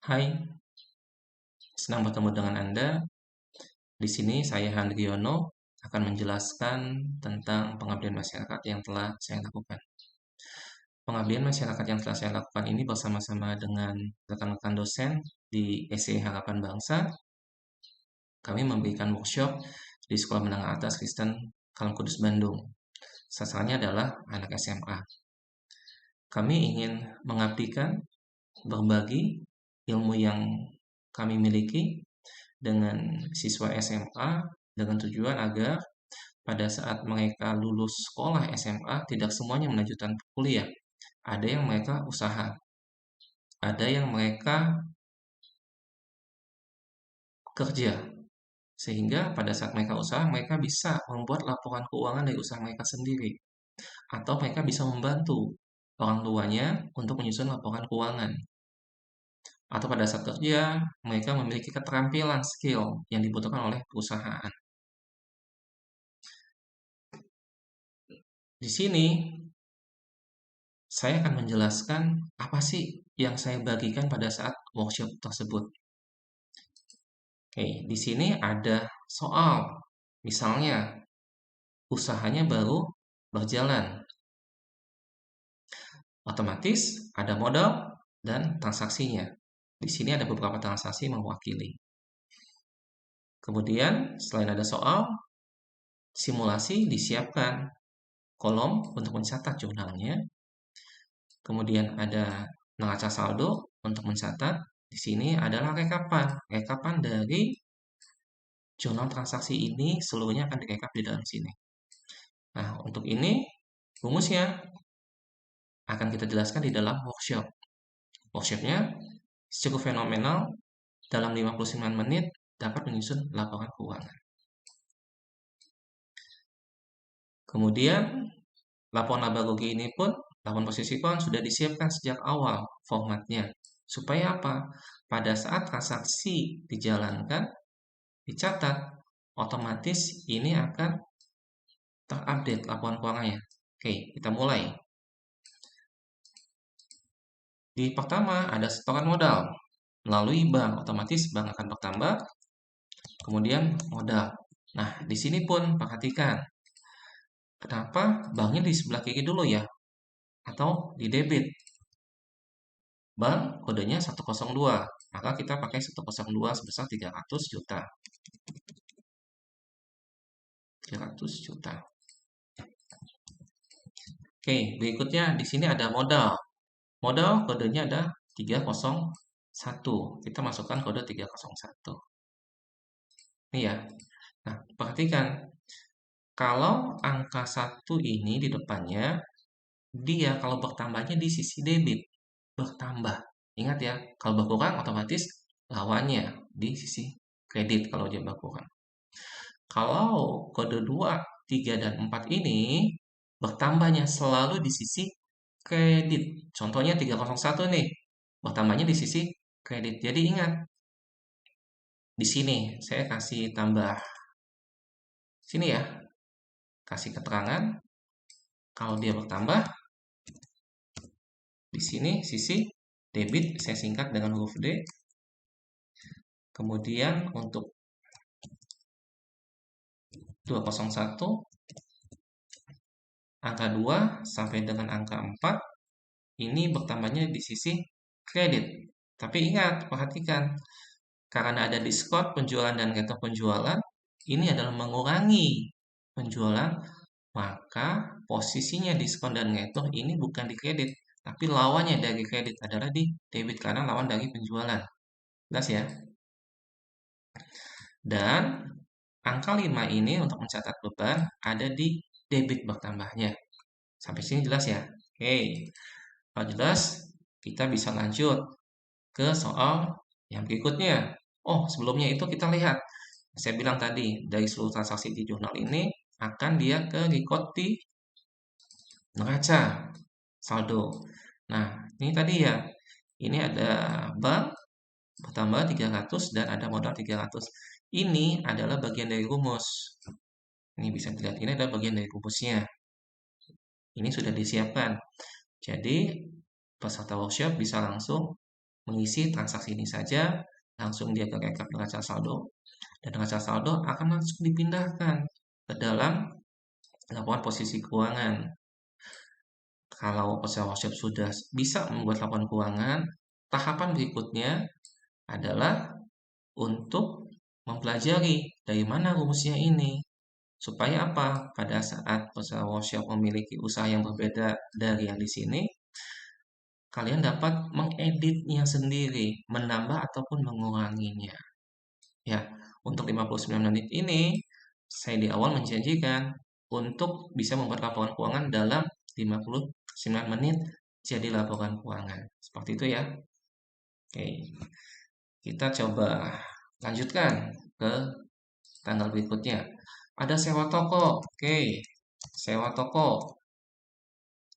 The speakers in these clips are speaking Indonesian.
Hai, senang bertemu dengan Anda. Di sini saya Handriono akan menjelaskan tentang pengabdian masyarakat yang telah saya lakukan. Pengabdian masyarakat yang telah saya lakukan ini bersama-sama dengan rekan-rekan dosen di SE Harapan Bangsa. Kami memberikan workshop di Sekolah Menengah Atas Kristen Kalam Kudus Bandung. Sasarannya adalah anak SMA. Kami ingin mengabdikan, berbagi ilmu yang kami miliki dengan siswa SMA dengan tujuan agar pada saat mereka lulus sekolah SMA tidak semuanya melanjutkan kuliah. Ada yang mereka usaha, ada yang mereka kerja. Sehingga pada saat mereka usaha, mereka bisa membuat laporan keuangan dari usaha mereka sendiri. Atau mereka bisa membantu orang tuanya untuk menyusun laporan keuangan. Atau pada saat kerja, mereka memiliki keterampilan skill yang dibutuhkan oleh perusahaan. Di sini saya akan menjelaskan apa sih yang saya bagikan pada saat workshop tersebut. Oke, di sini ada soal. Misalnya, usahanya baru berjalan. Otomatis ada modal dan transaksinya. Di sini ada beberapa transaksi mewakili. Kemudian, selain ada soal, simulasi disiapkan kolom untuk mencatat jurnalnya. Kemudian ada neraca saldo untuk mencatat. Di sini adalah rekapan dari jurnal transaksi ini seluruhnya akan direkap di dalam sini. Nah, untuk ini rumusnya akan kita jelaskan di dalam workshop. Workshopnya cukup fenomenal, dalam 59 menit dapat menyusun laporan keuangan. Kemudian, laporan laba rugi ini pun, laporan posisi keuangan sudah disiapkan sejak awal formatnya. Supaya apa? Pada saat transaksi dijalankan, dicatat, otomatis ini akan terupdate laporan keuangannya. Oke, kita mulai. Di pertama ada setoran modal melalui bank, otomatis bank akan bertambah. Kemudian modal. Nah, di sini pun perhatikan. Kenapa banknya di sebelah kiri dulu ya? Atau di debit. Bank kodenya 102. Maka kita pakai 102 sebesar 300 juta. 300 juta. Oke, berikutnya di sini ada modal. Modal kodenya ada 301. Kita masukkan kode 301. Ini ya. Nah, perhatikan. Kalau angka 1 ini di depannya, dia kalau bertambahnya di sisi debit. Bertambah. Ingat ya, kalau berkurang otomatis lawannya di sisi kredit kalau dia berkurang. Kalau kode 2, 3, dan 4 ini bertambahnya selalu di sisi kredit. Contohnya 301 nih, bertambahnya di sisi kredit. Jadi ingat, di sini saya kasih tambah sini ya, kasih keterangan kalau dia bertambah di sini sisi debit saya singkat dengan huruf D. Kemudian untuk 201 angka 2 sampai dengan angka 4 ini bertambahnya di sisi kredit. Tapi ingat, perhatikan, karena ada diskon penjualan dan retur penjualan, ini adalah mengurangi penjualan, maka posisinya diskon dan retur ini bukan di kredit, tapi lawannya dari kredit adalah di debit karena lawan dari penjualan. Jelas ya? Dan angka 5 ini untuk mencatat beban ada di debit bertambahnya. Sampai sini jelas ya? Oke. Kalau jelas, kita bisa lanjut ke soal yang berikutnya. Oh, sebelumnya itu kita lihat. Saya bilang tadi, dari seluruh transaksi di jurnal ini akan dia ke record di neraca saldo. Nah, ini tadi ya. Ini ada bank bertambah 300 dan ada modal 300. Ini adalah bagian dari rumus. Ini bisa dilihat, ini adalah bagian dari rumusnya. Ini sudah disiapkan. Jadi, peserta workshop bisa langsung mengisi transaksi ini saja, langsung dia ke rekap neraca saldo, dan neraca saldo akan langsung dipindahkan ke dalam laporan posisi keuangan. Kalau peserta workshop sudah bisa membuat laporan keuangan, tahapan berikutnya adalah untuk mempelajari dari mana rumusnya ini. Supaya apa? Pada saat peserta workshop memiliki usaha yang berbeda dari yang di sini, kalian dapat mengeditnya sendiri, menambah ataupun menguranginya. Ya, untuk 59 menit ini, saya di awal menjanjikan untuk bisa membuat laporan keuangan dalam 59 menit jadi laporan keuangan. Seperti itu ya. Oke, kita coba lanjutkan ke tanggal berikutnya. Ada sewa toko. Oke, sewa toko.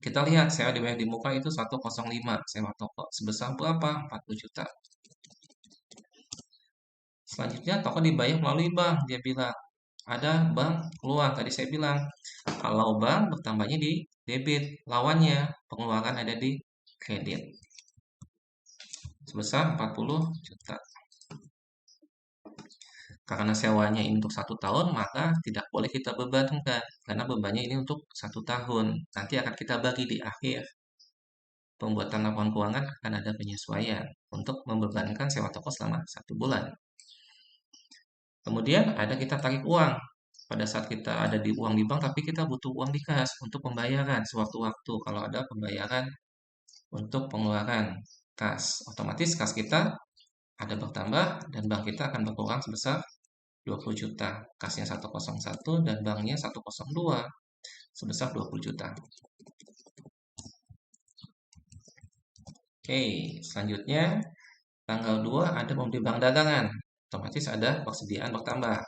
Kita lihat sewa dibayar di muka itu 105 sewa toko. Sebesar berapa? 40 juta. Selanjutnya toko dibayar melalui bank. Dia bilang, ada bank keluar. Tadi saya bilang, kalau bank bertambahnya di debit. Lawannya, pengeluaran ada di kredit. Sebesar 40 juta. Karena sewanya ini untuk 1 tahun, maka tidak boleh kita bebankan. Karena bebannya ini untuk 1 tahun. Nanti akan kita bagi di akhir. Pembuatan laporan keuangan akan ada penyesuaian untuk membebankan sewa toko selama 1 bulan. Kemudian ada kita tarik uang. Pada saat kita ada di uang di bank, tapi kita butuh uang di kas untuk pembayaran sewaktu-waktu. Kalau ada pembayaran untuk pengeluaran kas, otomatis kas kita ada bertambah dan bank kita akan berkurang sebesar 20 juta. Kasnya 101 dan banknya 102 sebesar 20 juta. Oke, selanjutnya tanggal 2 ada membeli barang dagangan. Otomatis ada persediaan bertambah.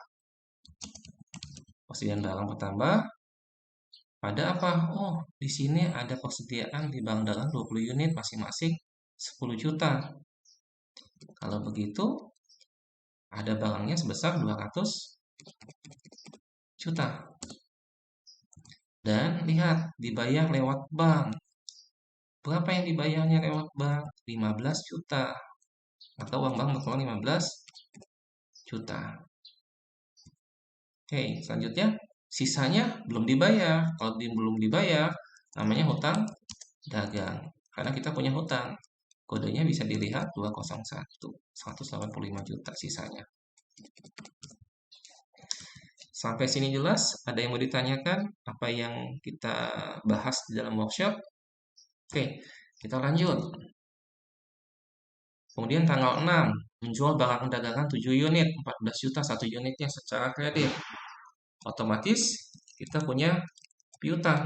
Persediaan barang bertambah. Ada apa? Oh, di sini ada persediaan di barang dagangan 20 unit masing-masing 10 juta. Kalau begitu, ada barangnya sebesar 200 juta. Dan lihat, dibayar lewat bank. Berapa yang dibayarnya lewat bank? 15 juta. Maka uang bank berkurang 15 juta. Oke, selanjutnya sisanya belum dibayar. Kalau belum dibayar, namanya hutang dagang. Karena kita punya hutang. Kodenya bisa dilihat 201, 185 juta sisanya. Sampai sini jelas? Ada yang mau ditanyakan? Apa yang kita bahas di dalam workshop? Oke, kita lanjut. Kemudian tanggal 6, menjual barang dagangan 7 unit, 14 juta 1 unitnya secara kredit. Otomatis kita punya piutang.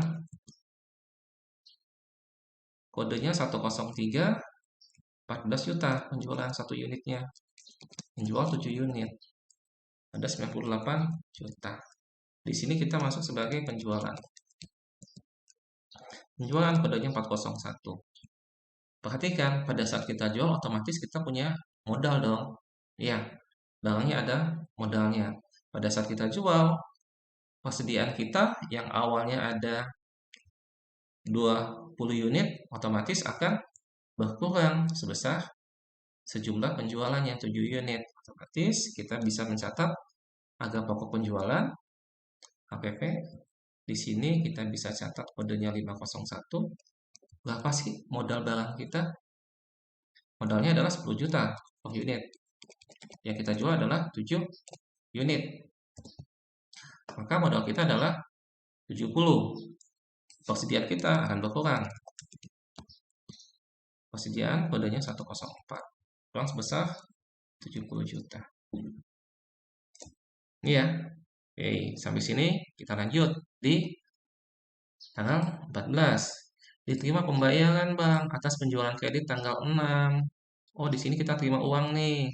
Kodenya 103, 14 juta penjualan 1 unitnya. Menjual 7 unit. Ada 98 juta. Di sini kita masuk sebagai penjualan. Penjualan kodenya 401. Perhatikan, pada saat kita jual, otomatis kita punya modal dong. Ya, barangnya ada modalnya. Pada saat kita jual, persediaan kita yang awalnya ada 20 unit, otomatis akan berkurang sebesar sejumlah penjualannya 7 unit. Otomatis kita bisa mencatat harga pokok penjualan HPP. Di sini kita bisa catat kodenya 501. Berapa sih modal barang kita? Modalnya adalah 10 juta per unit. Yang kita jual adalah 7 unit. Maka modal kita adalah 70. Persediaan kita akan berkurang. Persediaan kodenya 104. Kurang sebesar 70 juta. Ini ya. Oke, sampai sini kita lanjut di tanggal 14. Diterima pembayaran bank atas penjualan kredit tanggal 6. Oh, di sini kita terima uang nih.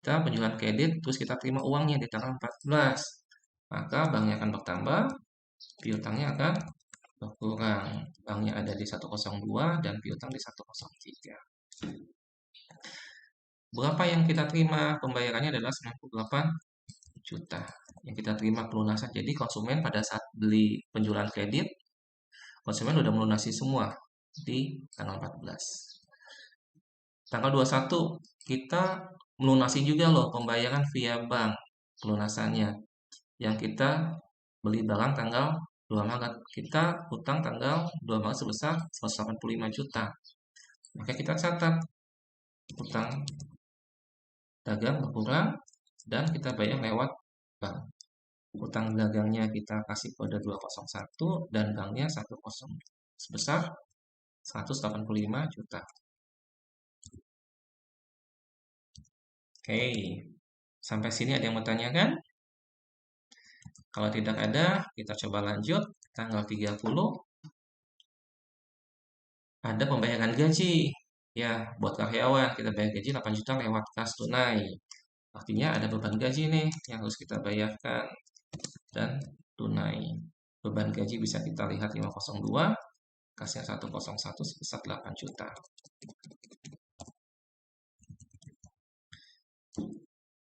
Kita penjualan kredit, terus kita terima uangnya di tanggal 14. Maka banknya akan bertambah, piutangnya akan berkurang. Banknya ada di 102 dan piutang di 103. Berapa yang kita terima? Pembayarannya adalah 98 juta. Yang kita terima pelunasan. Jadi konsumen pada saat beli penjualan kredit, konsumen sudah melunasi semua di tanggal 14. Tanggal 21 kita melunasi juga loh pembayaran via bank pelunasannya. Yang kita beli barang tanggal 2 Maret. Kita hutang tanggal 2 Maret sebesar 185 juta. Maka kita catat hutang dagang berkurang dan kita bayar lewat bank. Hutang dagangnya kita kasih kode 201 dan banknya 10 sebesar 185 juta. Oke, sampai sini ada yang mau tanyakan? Kalau tidak ada, kita coba lanjut. Tanggal 30 ada pembayaran gaji. Ya, buat karyawan kita bayar gaji 8 juta lewat kas tunai. Artinya ada beban gaji nih yang harus kita bayarkan dan tunai. Beban gaji bisa kita lihat 502, kasnya 101 sebesar 8 juta.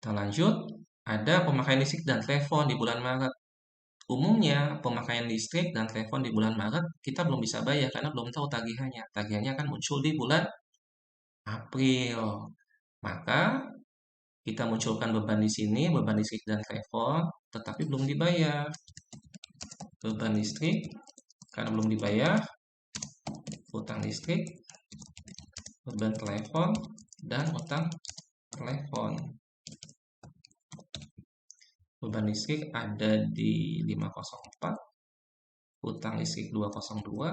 Kita lanjut, ada pemakaian listrik dan telepon di bulan Maret. Umumnya pemakaian listrik dan telepon di bulan Maret kita belum bisa bayar karena belum tahu tagihannya. Tagihannya akan muncul di bulan April. Maka kita munculkan beban di sini, beban listrik dan telepon, tetapi belum dibayar. Beban listrik karena belum dibayar, utang listrik, beban telepon, dan utang telepon. Beban listrik ada di 504, utang listrik 202,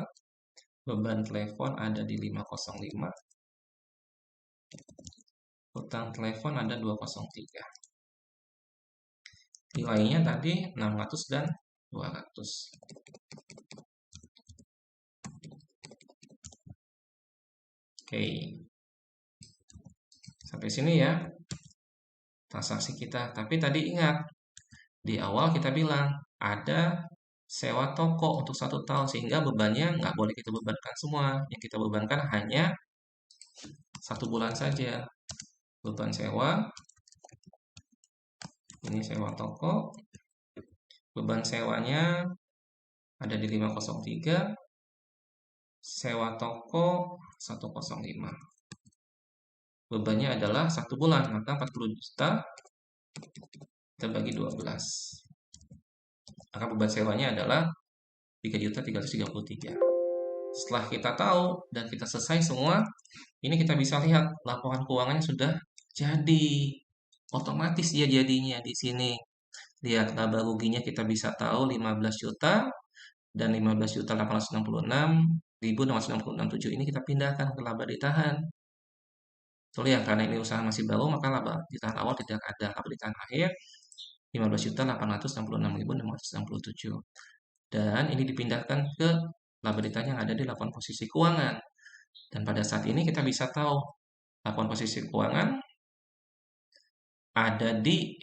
beban telepon ada di 505, utang telepon ada 203. Nilainya tadi 600 dan 200. Oke. Sampai sini ya transaksi kita. Tapi tadi ingat, di awal kita bilang ada sewa toko untuk 1 tahun sehingga bebannya nggak boleh kita bebankan semua. Yang kita bebankan hanya 1 bulan saja. Beban sewa, ini sewa toko, beban sewanya ada di 503, sewa toko 105. Bebannya adalah 1 bulan, maka 40 juta kita bagi 12. Maka beban sewanya adalah 3.333. Setelah kita tahu dan kita selesai semua, ini kita bisa lihat laporan keuangannya sudah jadi. Otomatis dia jadinya di sini. Lihat laba ruginya kita bisa tahu 15 juta dan 15.866.667 ini kita pindahkan ke laba ditahan. Betul ya, karena ini usaha masih baru maka laba ditahan awal tidak ada, laba ditahan akhir 15.866.667. Dan ini dipindahkan ke laba ditahan yang ada di laporan posisi keuangan. Dan pada saat ini kita bisa tahu laporan posisi keuangan ada di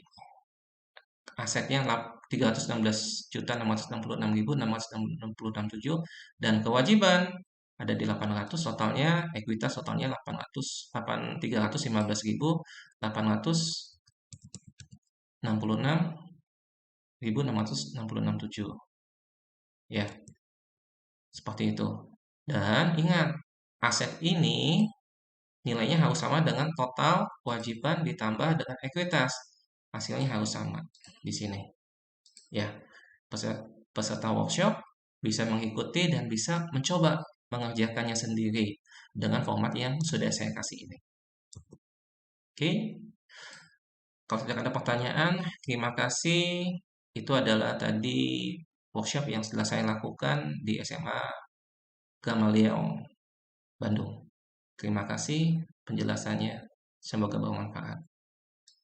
asetnya 316.666.667 dan kewajiban ada di 800, totalnya ekuitas totalnya 315.666.667 ya, seperti itu. Dan ingat, aset ini nilainya harus sama dengan total kewajiban ditambah dengan ekuitas, hasilnya harus sama di sini ya. Peserta workshop bisa mengikuti dan bisa mencoba mengerjakannya sendiri dengan format yang sudah saya kasih ini. Oke, kalau tidak ada pertanyaan, terima kasih. Itu adalah tadi workshop yang sudah saya lakukan di SMA Gamaliel Bandung. Terima kasih penjelasannya, semoga bermanfaat.